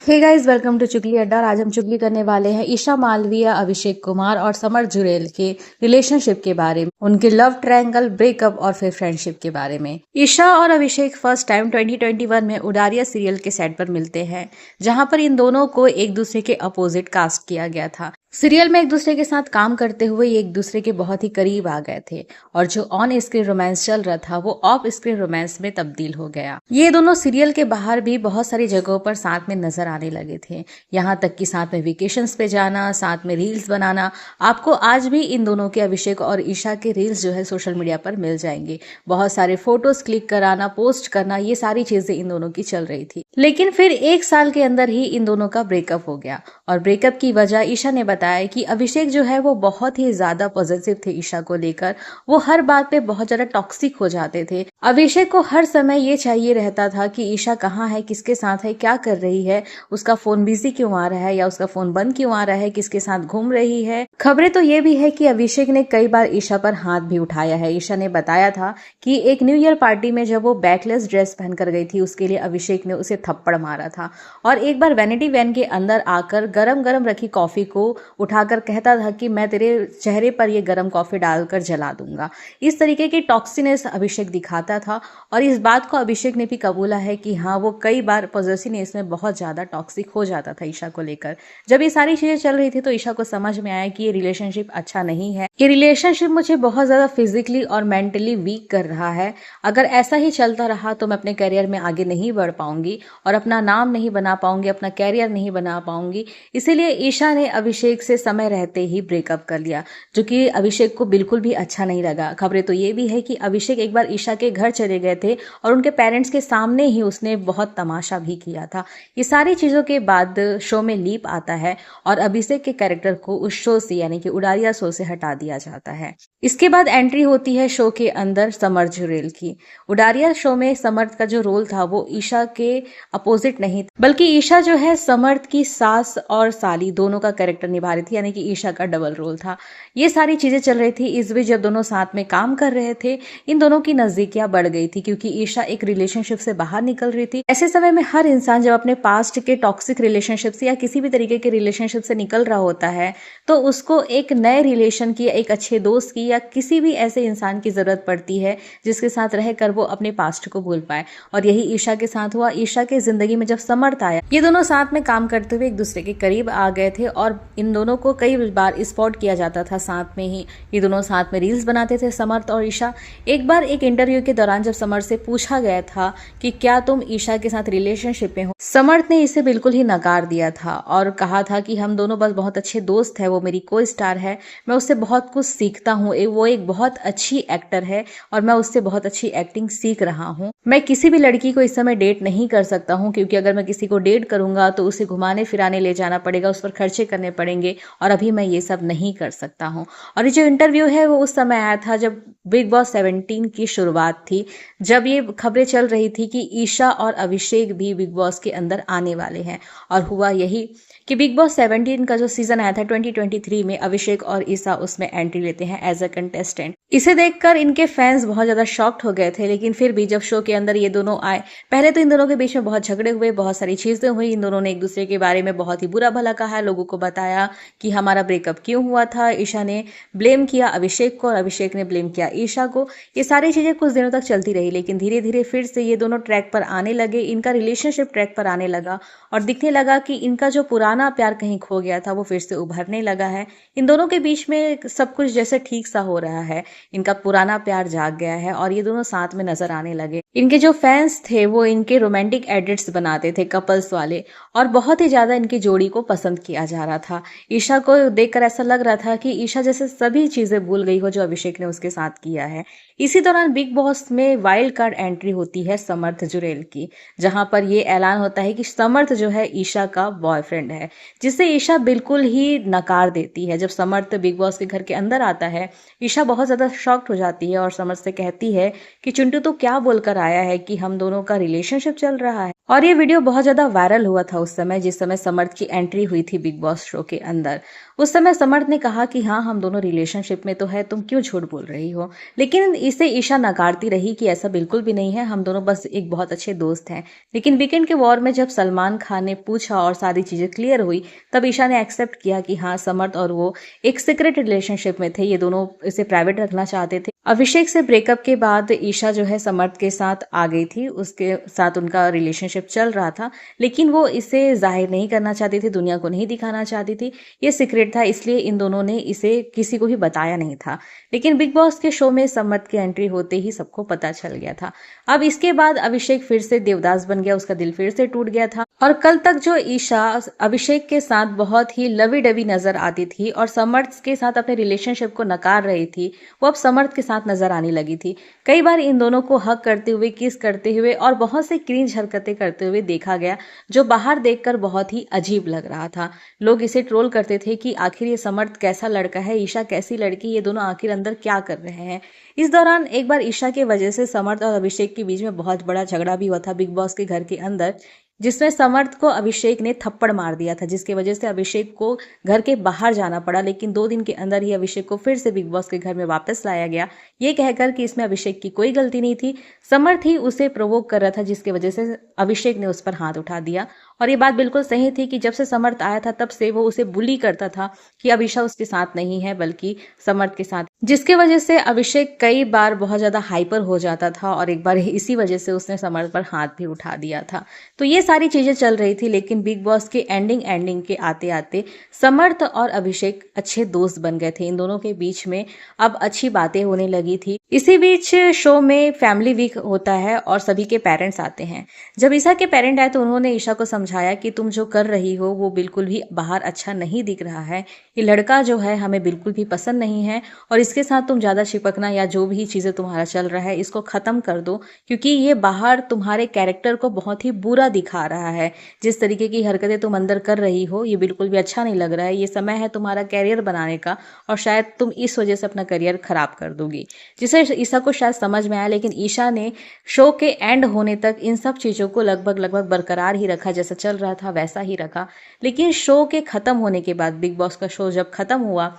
Hey guys, welcome to चुगली अड्डा। और आज हम चुगली करने वाले हैं ईशा मालविया, अभिषेक कुमार और समर जुरेल के रिलेशनशिप के बारे में, उनके लव ट्रायंगल, ब्रेकअप और फिर फ्रेंडशिप के बारे में। ईशा और अभिषेक फर्स्ट टाइम 2021 में उडारिया सीरियल के सेट पर मिलते हैं, जहां पर इन दोनों को एक दूसरे के अपोजिट कास्ट किया गया था। सीरियल में एक दूसरे के साथ काम करते हुए ये एक दूसरे के बहुत ही करीब आ गए थे और जो ऑन स्क्रीन रोमांस चल रहा था वो ऑफ स्क्रीन रोमांस में तब्दील हो गया। ये दोनों सीरियल के बाहर भी बहुत सारी जगहों पर साथ में नजर आने लगे थे, यहाँ तक कि साथ में वेकेशंस पे जाना, साथ में रील्स बनाना। आपको आज भी इन दोनों के, अभिषेक और ईशा के रील्स जो है सोशल मीडिया पर मिल जाएंगे। बहुत सारे फोटोज क्लिक कराना, पोस्ट करना, ये सारी चीजें इन दोनों की चल रही थी। लेकिन फिर एक साल के अंदर ही इन दोनों का ब्रेकअप हो गया और ब्रेकअप की वजह ईशा ने बताया कि अभिषेक जो है वो बहुत ही ज्यादा पॉजिटिव थे ईशा को लेकर। वो हर बात पे बहुत ज्यादा टॉक्सिक हो जाते थे। अभिषेक को हर समय ये चाहिए रहता था कि ईशा कहाँ है, किसके साथ है, क्या कर रही है, उसका फोन बिजी क्यों आ रहा है या उसका फोन बंद क्यों आ रहा है, किसके साथ घूम रही है। खबरें तो ये भी है कि अभिषेक ने कई बार ईशा पर हाथ भी उठाया है। ईशा ने बताया था कि एक न्यू ईयर पार्टी में जब वो बैकलेस ड्रेस पहनकर गई थी, उसके लिए अभिषेक ने उसे थप्पड़ मारा था। और एक बार वैनिटी वैन के अंदर आकर गरम गरम रखी कॉफी को उठाकर कहता था कि मैं तेरे चेहरे पर ये गरम कॉफी डालकर जला दूंगा। इस तरीके की टॉक्सिनेस अभिषेक दिखाता था और इस बात को अभिषेक ने भी कबूला है कि हाँ, वो कई बार पॉजिटिवनेस में बहुत ज्यादा टॉक्सिक हो जाता था ईशा को लेकर। जब ये सारी चीजें चल रही थी तो ईशा को समझ में आया कि ये रिलेशनशिप अच्छा नहीं है, ये रिलेशनशिप मुझे बहुत ज्यादा फिजिकली और मेंटली वीक कर रहा है। अगर ऐसा ही चलता रहा तो मैं अपने करियर में आगे नहीं बढ़ पाऊंगी और अपना नाम नहीं बना पाऊंगी, अपना कैरियर नहीं बना पाऊंगी। इसीलिए ईशा ने अभिषेक से समय रहते ही ब्रेकअप कर लिया, जो कि अभिषेक को बिल्कुल भी अच्छा नहीं लगा। खबरें तो ये भी है कि अभिषेक एक बार ईशा के घर चले गए थे और उनके पेरेंट्स के सामने ही उसने बहुत तमाशा भी किया था। ये सारी चीजों के बाद शो में लीप आता है और अभिषेक के कैरेक्टर को उस शो से, यानी कि उडारिया शो से हटा दिया जाता है। इसके बाद एंट्री होती है शो के अंदर समर जुरेल की। उडारिया शो में समर्थ का जो रोल था वो ईशा के अपोजिट नहीं था, बल्कि ईशा जो है समर्थ की सास और साली दोनों का कैरेक्टर निभा रही थी, यानी कि ईशा का डबल रोल था। ये सारी चीजें चल रही थी। इस बीच जब दोनों साथ में काम कर रहे थे, इन दोनों की नजदीकियां बढ़ गई थी क्योंकि ईशा एक रिलेशनशिप से बाहर निकल रही थी। ऐसे समय में हर इंसान जब अपने पास्ट के टॉक्सिक रिलेशनशिप से या किसी भी तरीके के रिलेशनशिप से निकल रहा होता है तो उसको एक नए रिलेशन की, एक अच्छे दोस्त की या किसी भी ऐसे इंसान की जरूरत पड़ती है जिसके साथ रहकर वो अपने पास्ट को भूल पाए। और यही ईशा के साथ हुआ। ईशा के जिंदगी में जब समर्थ आया, ये दोनों साथ में काम करते हुए एक दूसरे के करीब आ गए थे और इन दोनों को कई बार स्पॉट किया जाता था साथ में ही। ये दोनों साथ में रील्स बनाते थे, समर्थ और ईशा। एक बार एक इंटरव्यू के दौरान जब समर्थ से पूछा गया था कि क्या तुम ईशा के साथ रिलेशनशिप में हो, समर्थ ने इसे बिल्कुल ही नकार दिया था और कहा था कि हम दोनों बस बहुत अच्छे दोस्त हैं, वो मेरी को स्टार है, मैं उससे बहुत कुछ सीखता हूँ, वो एक बहुत अच्छी एक्टर है और मैं उससे बहुत अच्छी एक्टिंग सीख रहा हूँ। मैं किसी भी लड़की को इस समय डेट नहीं कर सकता हूँ क्योंकि अगर मैं किसी को डेट करूंगा तो उसे घुमाने फिराने ले जाना पड़ेगा, उस पर खर्चे करने पड़ेंगे और अभी मैं ये सब नहीं कर सकता हूँ। और ये जो इंटरव्यू है वो उस समय आया था जब बिग बॉस 17 की शुरुआत थी, जब ये खबरें चल रही थी कि ईशा और अभिषेक भी बिग बॉस के अंदर आने वाले हैं। और हुआ यही कि बिग बॉस 17 का जो सीजन आया था 2023 में, अभिषेक और ईशा उसमें एंट्री लेते हैं एज अ कंटेस्टेंट। इसे देखकर इनके फैंस बहुत ज्यादा शॉक्ड हो गए थे। लेकिन फिर भी जब शो के अंदर ये दोनों आए, पहले तो इन दोनों के बीच में बहुत झगड़े हुए, बहुत सारी चीजें हुई। इन दोनों ने एक दूसरे के बारे में बहुत ही बुरा भला कहा, लोगों को बताया कि हमारा ब्रेकअप क्यों हुआ था। ईशा ने ब्लेम किया अभिषेक को और अभिषेक ने ब्लेम किया ईशा को। ये सारी चीजें कुछ दिनों तक चलती रही, लेकिन धीरे धीरे फिर से ये दोनों ट्रैक पर आने लगे, इनका रिलेशनशिप ट्रैक पर आने लगा और दिखने लगा कि इनका जो पुराना प्यार कहीं खो गया था वो फिर से उभरने लगा है। इन दोनों के बीच में सब कुछ जैसे ठीक सा हो रहा है, इनका पुराना प्यार जाग गया है और ये दोनों साथ में नजर आने लगे। इनके जो फैंस थे वो इनके रोमांटिक एडिट्स बनाते थे, कपल्स वाले, और बहुत ही ज्यादा इनकी जोड़ी को पसंद किया जा रहा था। ईशा को देखकर ऐसा लग रहा था कि ईशा जैसे सभी चीजें भूल गई हो जो अभिषेक ने उसके साथ किया है। इसी दौरान बिग बॉस में वाइल्ड कार्ड एंट्री होती है समर्थ जुरेल की, जहां पर यह ऐलान होता है कि समर्थ जो है ईशा का बॉयफ्रेंड है, जिसे ईशा बिल्कुल ही नकार देती है। जब समर्थ बिग बॉस के घर के अंदर आता है, ईशा बहुत ज्यादा शॉक्ड हो जाती है और समर्थ से कहती है कि चिंटू तो क्या बोलकर आया है कि हम दोनों का रिलेशनशिप चल रहा है। और ये वीडियो बहुत ज़्यादा वायरल हुआ था उस समय, जिस समय समर्थ की एंट्री हुई थी बिग बॉस शो के अंदर। उस समय समर्थ ने कहा कि हाँ, हम दोनों रिलेशनशिप में तो है, तुम क्यों झूठ बोल रही हो। लेकिन इसे ईशा नकारती रही कि ऐसा बिल्कुल भी नहीं है, हम दोनों बस एक बहुत अच्छे दोस्त हैं। लेकिन वीकेंड के वॉर में जब सलमान खान ने पूछा और सारी चीज़ें क्लियर हुई, तब ईशा ने एक्सेप्ट किया कि हाँ, समर्थ और वो एक सीक्रेट रिलेशनशिप में थे, ये दोनों इसे प्राइवेट रखना चाहते थे। अभिषेक से ब्रेकअप के बाद ईशा जो है समर्थ के साथ आ गई थी, उसके साथ उनका रिलेशनशिप चल रहा था, लेकिन वो इसे जाहिर नहीं करना चाहती थी, दुनिया को नहीं दिखाना चाहती थी। ये सीक्रेट था, इसलिए इन दोनों ने इसे किसी को भी बताया नहीं था। लेकिन बिग बॉस के शो में समर्थ की एंट्री होते ही सबको पता चल गया था। अब इसके बाद अभिषेक फिर से देवदास बन गया, उसका दिल फिर से टूट गया था। और कल तक जो ईशा अभिषेक के साथ बहुत ही लवी डवी नजर आती थी और समर्थ के साथ अपने रिलेशनशिप को नकार रही थी, वो अब समर्थ के साथ नजर आने लगी थी। कई बार इन दोनों को हक करते हुए, किस करते हुए और बहुत से क्रिंज हरकतें करते हुए देखा गया, जो बाहर देखकर बहुत ही अजीब लग रहा था। लोग इसे ट्रोल करते थे कि आखिर ये समर्थ कैसा लड़का है, ईशा कैसी लड़की, ये दोनों आखिर अंदर क्या कर रहे हैं। इस दौरान एक बार ईशा के वजह से समर्थ और अभिषेक के बीच में बहुत बड़ा झगड़ा भी हुआ था बिग बॉस के घर के अंदर, जिसमें समर्थ को अभिषेक ने थप्पड़ मार दिया था, जिसकी वजह से अभिषेक को घर के बाहर जाना पड़ा। लेकिन 2 दिन के अंदर ही अभिषेक को फिर से बिग बॉस के घर में वापस लाया गया, ये कहकर कि इसमें अभिषेक की कोई गलती नहीं थी, समर्थ ही उसे प्रोवोक कर रहा था, जिसकी वजह से अभिषेक ने उस पर हाथ उठा दिया। और ये बात बिल्कुल सही थी कि जब से समर्थ आया था तब से वो उसे बुली करता था कि अब ईशा उसके साथ नहीं है बल्कि समर्थ के साथ, जिसकी वजह से अभिषेक कई बार बहुत ज्यादा हाइपर हो जाता था और एक बार इसी वजह से उसने समर्थ पर हाथ भी उठा दिया था। तो ये सारी चीजें चल रही थी, लेकिन बिग बॉस के एंडिंग के आते आते समर्थ और अभिषेक अच्छे दोस्त बन गए थे। इन दोनों के बीच में अब अच्छी बातें होने लगी थी। इसी बीच शो में फैमिली वीक होता है और सभी के पेरेंट्स आते हैं। जब ईशा के पेरेंट आए तो उन्होंने ईशा को समझाया कि तुम जो कर रही हो वो बिल्कुल भी बाहर अच्छा नहीं दिख रहा है, ये लड़का जो है हमें बिल्कुल भी पसंद नहीं है और इसके साथ तुम ज्यादा चिपकना या जो भी चीजें तुम्हारा चल रहा है इसको खत्म कर दो, क्योंकि ये बाहर तुम्हारे कैरेक्टर को बहुत ही बुरा दिखा रहा है। जिस तरीके की हरकतें तुम अंदर कर रही हो ये बिल्कुल भी अच्छा नहीं लग रहा है। ये समय है तुम्हारा कैरियर बनाने का और शायद तुम इस वजह से अपना करियर खराब कर दोगी, जिसे ईशा को शायद समझ में आया। लेकिन ईशा ने शो के एंड होने तक इन सब चीजों को लगभग बरकरार ही रखा, जैसा चल रहा था वैसा ही रखा। लेकिन शो के खत्म होने के बाद, बिग बॉस का शो जब खत्म हुआ,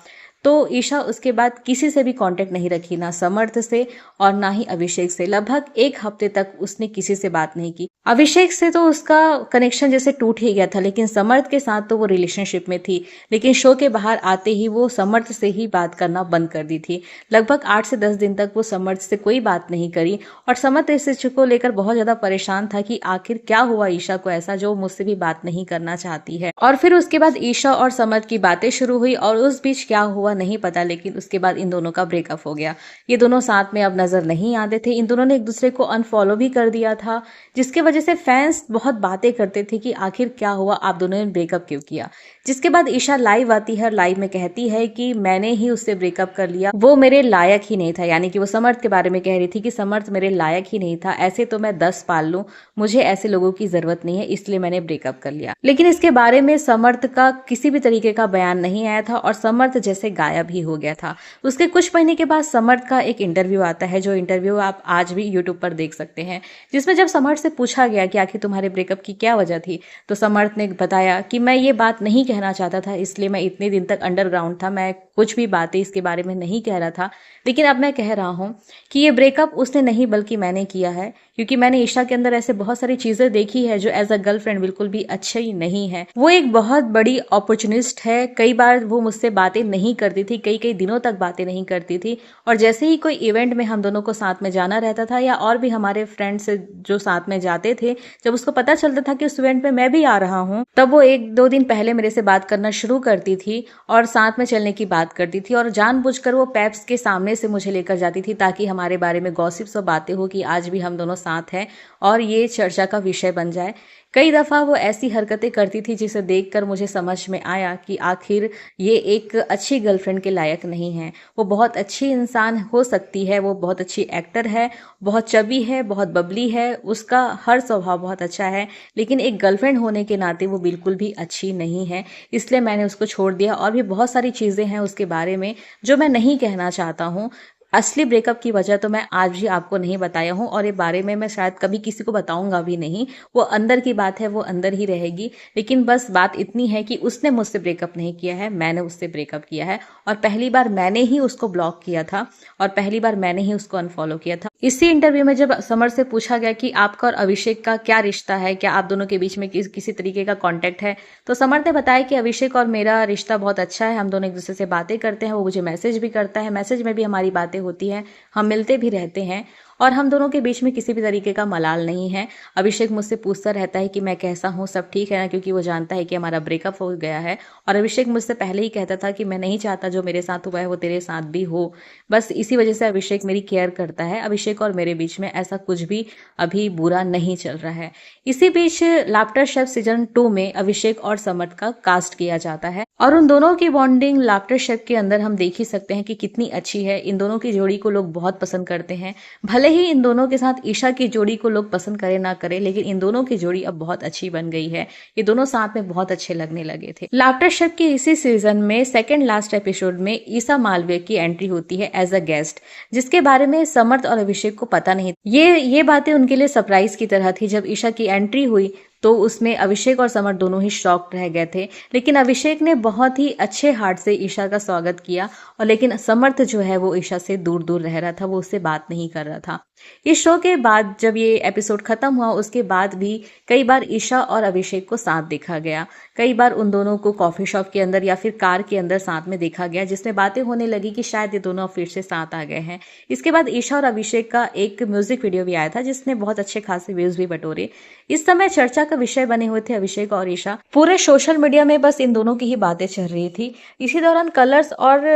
तो ईशा उसके बाद किसी से भी कांटेक्ट नहीं रखी, ना समर्थ से और ना ही अभिषेक से। लगभग 1 हफ्ते तक उसने किसी से बात नहीं की। अभिषेक से तो उसका कनेक्शन जैसे टूट ही गया था, लेकिन समर्थ के साथ तो वो रिलेशनशिप में थी। लेकिन शो के बाहर आते ही वो समर्थ से ही बात करना बंद कर दी थी। लगभग 8 से 10 दिन तक वो समर्थ से कोई बात नहीं करी और समर्थ इस चीज को लेकर बहुत ज्यादा परेशान था कि आखिर क्या हुआ ईशा को ऐसा जो मुझसे भी बात नहीं करना चाहती है। और फिर उसके बाद ईशा और समर्थ की बातें शुरू हुई और उस बीच क्या हुआ नहीं पता, लेकिन उसके बाद इन दोनों का ब्रेकअप हो गया। ये दोनों साथ में अब नजर नहीं आते थे। इन दोनों ने एक दूसरे को अनफॉलो भी कर दिया था, जिसके वजह से फैंस बहुत बातें करते थे कि आखिर क्या हुआ, आप दोनों ने ब्रेकअप क्यों किया। जिसके बाद ईशा लाइव आती है, लाइव में कहती है कि मैंने ही उससे ब्रेकअप कर लिया, वो मेरे लायक ही नहीं था। यानी कि वो समर्थ के बारे में कह रही थी कि समर्थ मेरे लायक ही नहीं था, ऐसे तो मैं 10 पाल लूं, मुझे ऐसे लोगों की जरूरत नहीं है, इसलिए मैंने ब्रेकअप कर लिया। लेकिन इसके बारे में समर्थ का किसी भी तरीके का बयान नहीं आया था और समर्थ जैसे गायब ही हो गया था। उसके कुछ महीने के बाद समर्थ का एक इंटरव्यू आता है, जो इंटरव्यू आप आज भी यूट्यूब पर देख सकते हैं, जिसमें जब समर्थ से पूछा गया कि आखिर तुम्हारे ब्रेकअप की क्या वजह थी, तो समर्थ ने बताया कि मैं ये बात नहीं कहना चाहता था, इसलिए मैं इतने दिन तक अंडरग्राउंड था, मैं कुछ भी बातें इसके बारे में नहीं कह रहा था। लेकिन अब मैं कह रहा हूं कि ये ब्रेकअप उसने नहीं बल्कि मैंने किया है, क्योंकि मैंने ईशा के अंदर ऐसे बहुत सारी चीजें देखी है जो एज अ गर्लफ्रेंड बिल्कुल भी अच्छी नहीं है। वो एक बहुत बड़ी अपॉर्चुनिस्ट है। कई बार वो मुझसे बातें नहीं करती थी, कई दिनों तक बातें नहीं करती थी, और जैसे ही कोई इवेंट में हम दोनों को साथ में जाना रहता था या और भी हमारे फ्रेंड्स जो साथ में जाते थे, जब उसको पता चलता था कि उस इवेंट में मैं भी आ रहा हूँ, तब वो 1-2 दिन पहले मेरे से बात करना शुरू करती थी और साथ में चलने की बात करती थी, और जानबूझकर वो पेप्स के सामने से मुझे लेकर जाती थी ताकि हमारे बारे में गॉसिप्स और बातें हो कि आज भी हम दोनों साथ हैं और ये चर्चा का विषय बन जाए। कई दफा वो ऐसी हरकतें करती थी जिसे देखकर मुझे समझ में आया कि आखिर ये एक अच्छी गर्लफ्रेंड के लायक नहीं है। वो बहुत अच्छी इंसान हो सकती है, वो बहुत अच्छी एक्टर है, बहुत चबी है, बहुत बबली है, उसका हर स्वभाव बहुत अच्छा है, लेकिन एक गर्लफ्रेंड होने के नाते वो बिल्कुल भी अच्छी नहीं है। इसलिए मैंने उसको छोड़ दिया। और भी बहुत सारी चीजें हैं उसके बारे में जो मैं नहीं कहना चाहता हूँ। असली ब्रेकअप की वजह तो मैं आज भी आपको नहीं बताया हूँ और ये बारे में मैं शायद कभी किसी को बताऊंगा भी नहीं। वो अंदर की बात है, वो अंदर ही रहेगी। लेकिन बस बात इतनी है कि उसने मुझसे ब्रेकअप नहीं किया है, मैंने उससे ब्रेकअप किया है। और पहली बार मैंने ही उसको ब्लॉक किया था और पहली बार मैंने ही उसको अनफॉलो किया था। इसी इंटरव्यू में जब समर से पूछा गया कि आपका और अभिषेक का क्या रिश्ता है, क्या आप दोनों के बीच में किसी तरीके का कॉन्टेक्ट है, तो समर ने बताया कि अभिषेक और मेरा रिश्ता बहुत अच्छा है, हम दोनों एक दूसरे से बातें करते हैं, वो मुझे मैसेज भी करता है, मैसेज में भी हमारी बातें होती हैं, हम मिलते भी रहते हैं और हम दोनों के बीच में किसी भी तरीके का मलाल नहीं है। अभिषेक मुझसे पूछता रहता है कि मैं कैसा हूँ, सब ठीक है ना, क्योंकि वो जानता है कि हमारा ब्रेकअप हो गया है। और अभिषेक मुझसे पहले ही कहता था कि मैं नहीं चाहता जो मेरे साथ हुआ है वो तेरे साथ भी हो। बस इसी वजह से अभिषेक मेरी केयर करता है। अभिषेक और मेरे बीच में ऐसा कुछ भी अभी बुरा नहीं चल रहा है। इसी बीच लाफ्टर शेफ सीजन 2 में अभिषेक और समर का कास्ट किया जाता है और उन दोनों की बॉन्डिंग लाफ्टर शेफ के अंदर हम देख ही सकते हैं कि कितनी अच्छी है। इन दोनों की जोड़ी को लोग बहुत पसंद करते हैं। भले ही इन दोनों के साथ ईशा की जोड़ी को लोग पसंद करे ना करे, लेकिन इन दोनों की जोड़ी अब बहुत अच्छी बन गई है। ये दोनों साथ में बहुत अच्छे लगने लगे थे। लाफ्टर शेफ की इसी सीजन में सेकंड लास्ट एपिसोड में ईशा मालवीय की एंट्री होती है एज अ गेस्ट, जिसके बारे में समर्थ और अभिषेक को पता नहीं। ये बातें उनके लिए सरप्राइज की तरह थी। जब ईशा की एंट्री हुई तो उसमें अभिषेक और समर दोनों ही शॉक्ड रह गए थे। लेकिन अभिषेक ने बहुत ही अच्छे हार्ट से ईशा का स्वागत किया और लेकिन समर्थ जो है वो ईशा से दूर दूर रह रहा था, वो उससे बात नहीं कर रहा था। इस शो के बाद जब ये एपिसोड खत्म हुआ उसके बाद भी कई बार ईशा और अभिषेक को साथ देखा गया। कई बार उन दोनों को कॉफी शॉप के अंदर या फिर कार के अंदर साथ में देखा गया, जिसमें बातें होने लगी कि शायद ये दोनों फिर से साथ आ गए हैं। इसके बाद ईशा और अभिषेक का एक म्यूजिक वीडियो भी आया था जिसने बहुत अच्छे खासे व्यूज भी बटोरे। इस समय चर्चा का विषय बने हुए थे अभिषेक और ईशा। पूरे सोशल मीडिया में बस इन दोनों की ही बातें चल रही थी। इसी दौरान कलर्स और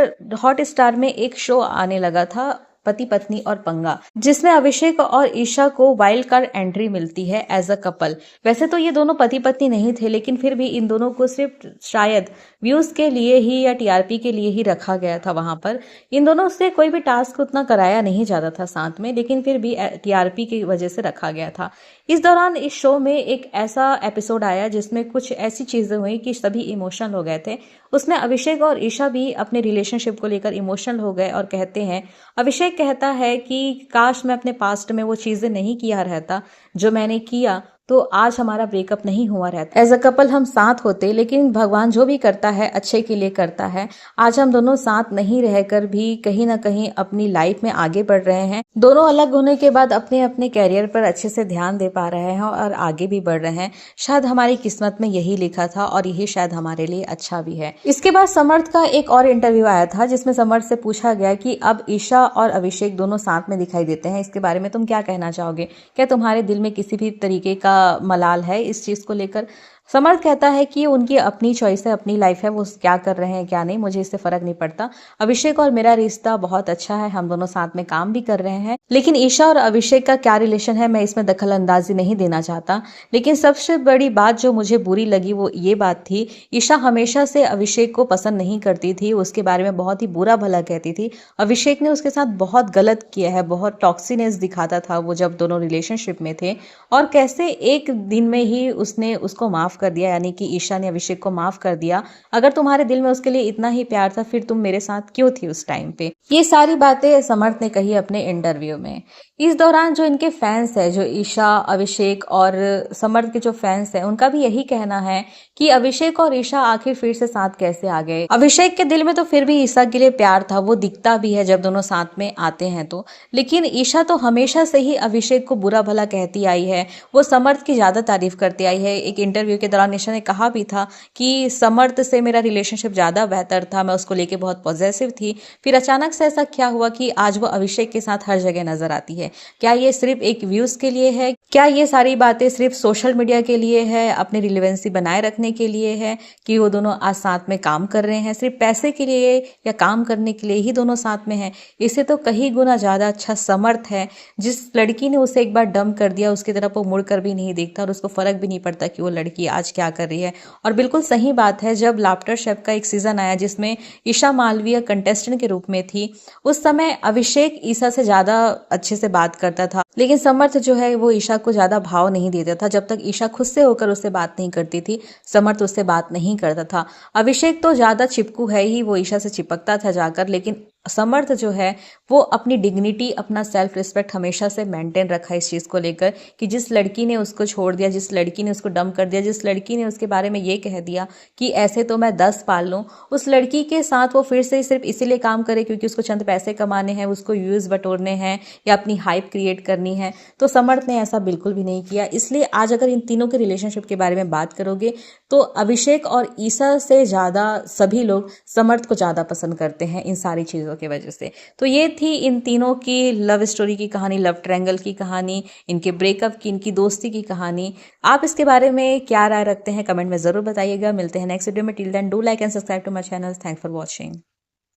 हॉट स्टार में एक शो आने लगा था, पति पत्नी और पंगा, जिसमें अभिषेक और ईशा को वाइल्ड कार्ड एंट्री मिलती है एज अ कपल। वैसे तो ये दोनों पति पत्नी नहीं थे, लेकिन फिर भी इन दोनों को सिर्फ शायद व्यूज के लिए ही या टीआरपी के लिए ही रखा गया था वहां पर। इन दोनों से कोई भी टास्क उतना कराया नहीं जाता था साथ में, लेकिन फिर भी टीआरपी की वजह से रखा गया था। इस दौरान इस शो में एक ऐसा एपिसोड आया जिसमें कुछ ऐसी चीजें हुई कि सभी इमोशनल हो गए थे। उसमें अभिषेक और ईशा भी अपने रिलेशनशिप को लेकर इमोशनल हो गए और कहते हैं, अभिषेक कहता है कि काश मैं अपने पास्ट में वो चीजें नहीं किया रहता जो मैंने किया, तो आज हमारा ब्रेकअप नहीं हुआ रहता। एज अ कपल हम साथ होते, लेकिन भगवान जो भी करता है अच्छे के लिए करता है। आज हम दोनों साथ नहीं रहकर भी कहीं ना कहीं अपनी लाइफ में आगे बढ़ रहे हैं। दोनों अलग होने के बाद अपने अपने कैरियर पर अच्छे से ध्यान दे पा रहे हैं और आगे भी बढ़ रहे हैं। शायद हमारी किस्मत में यही लिखा था और यही शायद हमारे लिए अच्छा भी है। इसके बाद समर्थ का एक और इंटरव्यू आया था जिसमें समर्थ से पूछा गया कि अब ईशा और अभिषेक दोनों साथ में दिखाई देते हैं, इसके बारे में तुम क्या कहना चाहोगे? क्या तुम्हारे दिल में किसी भी तरीके का मलाल है इस चीज को लेकर? समर्थ कहता है कि उनकी अपनी चॉइस है, अपनी लाइफ है, वो क्या कर रहे हैं क्या नहीं, मुझे इससे फर्क नहीं पड़ता। अभिषेक और मेरा रिश्ता बहुत अच्छा है, हम दोनों साथ में काम भी कर रहे हैं, लेकिन ईशा और अभिषेक का क्या रिलेशन है मैं इसमें दखल अंदाजी नहीं देना चाहता। लेकिन सबसे बड़ी बात जो मुझे बुरी लगी वो ये बात थी, ईशा हमेशा से अभिषेक को पसंद नहीं करती थी, उसके बारे में बहुत ही बुरा भला कहती थी। अभिषेक ने उसके साथ बहुत गलत किया है, बहुत टॉक्सिनेस दिखाता था वो जब दोनों रिलेशनशिप में थे, और कैसे एक दिन में ही उसने उसको माफ कर दिया, यानी कि ईशा ने अभिषेक को माफ कर दिया। अगर तुम्हारे दिल में उसके लिए इतना ही प्यार था फिर तुम मेरे साथ क्यों थी उस टाइम पे? ये सारी बातें समर्थ ने कही अपने इंटरव्यू में। इस दौरान जो इनके फैंस है, जो ईशा, अभिषेक और समर्थ के जो फैंस है, उनका भी यही कहना है कि अभिषेक और ईशा आखिर फिर से साथ कैसे आ गए। अभिषेक के दिल में तो फिर भी ईशा के लिए प्यार था, वो दिखता भी है जब दोनों साथ में आते हैं तो, लेकिन ईशा तो हमेशा से ही अभिषेक को बुरा भला कहती आई है, वो समर्थ की ज्यादा तारीफ करती आई है। एक इंटरव्यू के दौरान ईशा ने कहा भी था कि समर्थ से मेरा रिलेशनशिप ज्यादा बेहतर था, मैं उसको लेके बहुत पॉजिटिव थी, फिर अचानक से ऐसा क्या हुआ कि आज वो अभिषेक के साथ हर जगह नजर आती है। क्या ये सिर्फ एक व्यूज के लिए है? क्या ये सारी बातें सिर्फ सोशल मीडिया के लिए है, अपनी रिलेवेंसी बनाए रखने के लिए है कि वो दोनों आज साथ में काम कर रहे हैं? सिर्फ पैसे के लिए या काम करने के लिए ही दोनों साथ में हैं? इससे तो कहीं गुना ज्यादा अच्छा समर्थ है, जिस लड़की ने उसे एक बार डंप कर दिया उसकी तरफ वो मुड़कर भी नहीं देखता और उसको फर्क भी नहीं पड़ता कि वो लड़की आज क्या कर रही है। और बिल्कुल सही बात है, जब लाफ्टर शेफ का एक सीजन आया जिसमें ईशा मालवीय कंटेस्टेंट के रूप में थी, उस समय अभिषेक ईशा से ज्यादा अच्छे से बात करता था, लेकिन समर्थ जो है वो ईशा को ज्यादा भाव नहीं देता था। जब तक ईशा खुद से होकर उससे बात नहीं करती थी, समर्थ उससे बात नहीं करता था। अभिषेक तो ज्यादा चिपकू है ही, वो ईशा से चिपकता था जाकर, लेकिन समर्थ जो है वो अपनी डिग्निटी, अपना सेल्फ रिस्पेक्ट हमेशा से मेंटेन रखा इस चीज को लेकर कि जिस लड़की ने उसको छोड़ दिया, जिस लड़की ने उसको डंप कर दिया, जिस लड़की ने उसके बारे में ये कह दिया कि ऐसे तो मैं 10 पाल लूं, उस लड़की के साथ वो फिर से सिर्फ इसीलिए काम करे क्योंकि उसको चंद पैसे कमाने हैं, उसको व्यूज बटोरने हैं या अपनी हाइप क्रिएट करनी है। तो समर्थ ने ऐसा बिल्कुल भी नहीं किया। इसलिए आज अगर इन तीनों के रिलेशनशिप के बारे में बात करोगे तो अभिषेक और ईशा से ज्यादा सभी लोग समर्थ को ज्यादा पसंद करते हैं इन सारी चीजों की वजह से। तो ये थी इन तीनों की लव स्टोरी की कहानी, लव ट्रायंगल की कहानी, इनके ब्रेकअप की, इनकी दोस्ती की कहानी। आप इसके बारे में क्या राय रखते हैं कमेंट में जरूर बताइएगा। मिलते हैं नेक्स्ट वीडियो में। Till then do like and subscribe to my channel. Thanks for watching.